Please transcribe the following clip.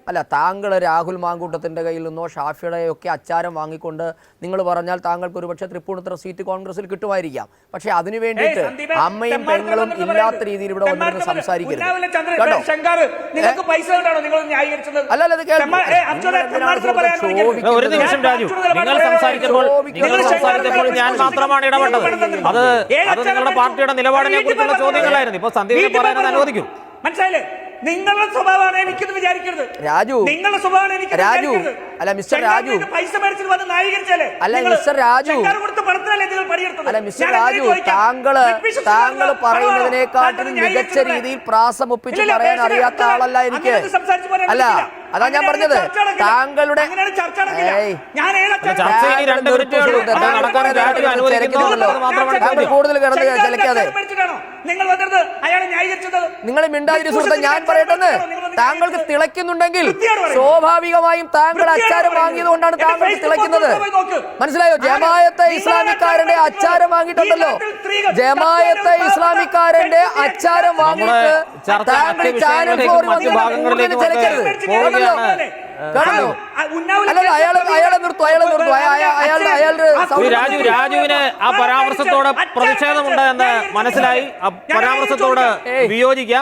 അല്ല, താങ്കൾ രാഹുൽ മാങ്കൂട്ടത്തിൻ്റെ കയ്യിൽ നിന്നോ ഷാഫിയുടെയൊക്കെ അച്ചാരം വാങ്ങിക്കൊണ്ട് നിങ്ങൾ പറഞ്ഞാൽ താങ്കൾക്ക് ഒരുപക്ഷെ തൃപ്പൂണിത്തുറ സീറ്റ് കോൺഗ്രസിൽ കിട്ടുമായിരിക്കാം. പക്ഷെ അതിനു വേണ്ടിയിട്ട് അമ്മയും പെങ്ങളും ഇല്ലാത്ത രീതിയിൽ ഇവിടെ വന്നിരുന്ന് സംസാരിക്കരുത് കേട്ടോ. അല്ലല്ല, അത് ഒരു നിമിഷം രാജു, നിങ്ങൾ സംസാരിച്ചപ്പോൾ ഞാൻ മാത്രമാണ് ഇടപെട്ടത്. അത് നിങ്ങളുടെ പാർട്ടിയുടെ നിലപാടിനെ കുറിച്ചുള്ള ചോദ്യങ്ങളായിരുന്നു. ഇപ്പൊ സന്ദീപിനെ പറയാൻ അനുവദിക്കും. മനസ്സിലായില്ലേ? നിങ്ങളുടെ സ്വഭാവമാണ് എനിക്കെന്ന് വിചാരിക്കരുത് രാജു. നിങ്ങളുടെ സ്വഭാവമാണ് എനിക്ക് രാജു, അല്ല മിസ്റ്റർ രാജു, പൈസ മേടിച്ചിട്ട് വന്ന് ന്യായീകരിച്ചാലേ. അല്ല മിസ്റ്റർ രാജു, അല്ല മിസ്റ്റർ രാജു, താങ്കൾ പറയുന്നതിനെക്കാട്ടിലും മികച്ച രീതിയിൽ പ്രാസം ഒപ്പിച്ച് പറയാൻ അറിയാത്ത ആളല്ല എനിക്ക്. അല്ല, അതാ ഞാൻ പറഞ്ഞത്. താങ്കളുടെ കൂടുതൽ കിടന്ന് ചിലക്കാതെ നിങ്ങൾ മിണ്ടാതിരി സുഹൃത്തെ. ഞാൻ പറയട്ടെന്ന്, താങ്കൾക്ക് തിളയ്ക്കുന്നുണ്ടെങ്കിൽ സ്വാഭാവികമായും താങ്കൾ അച്ചാരം വാങ്ങിയത് കൊണ്ടാണ് താങ്കൾക്ക് തിളയ്ക്കുന്നത്. മനസ്സിലായോ? ജമാഅത്തെ ഇസ്ലാമിക്കാരന്റെ അച്ചാരം വാങ്ങിയിട്ടുണ്ടല്ലോ. ജമാഅത്തെ ഇസ്ലാമിക്കാരന്റെ അച്ചാരം വാങ്ങിയിട്ട് താങ്കൾ ചാനൽ ഫ്ലോറിൽ വന്ന് ചിലക്കരുത്. രാജുവിന് ആ പരാമർശത്തോട് പ്രതിഷേധമുണ്ട് എന്ന് മനസ്സിലായി. ആ പരാമർശത്തോട് വിയോജിക്കാം.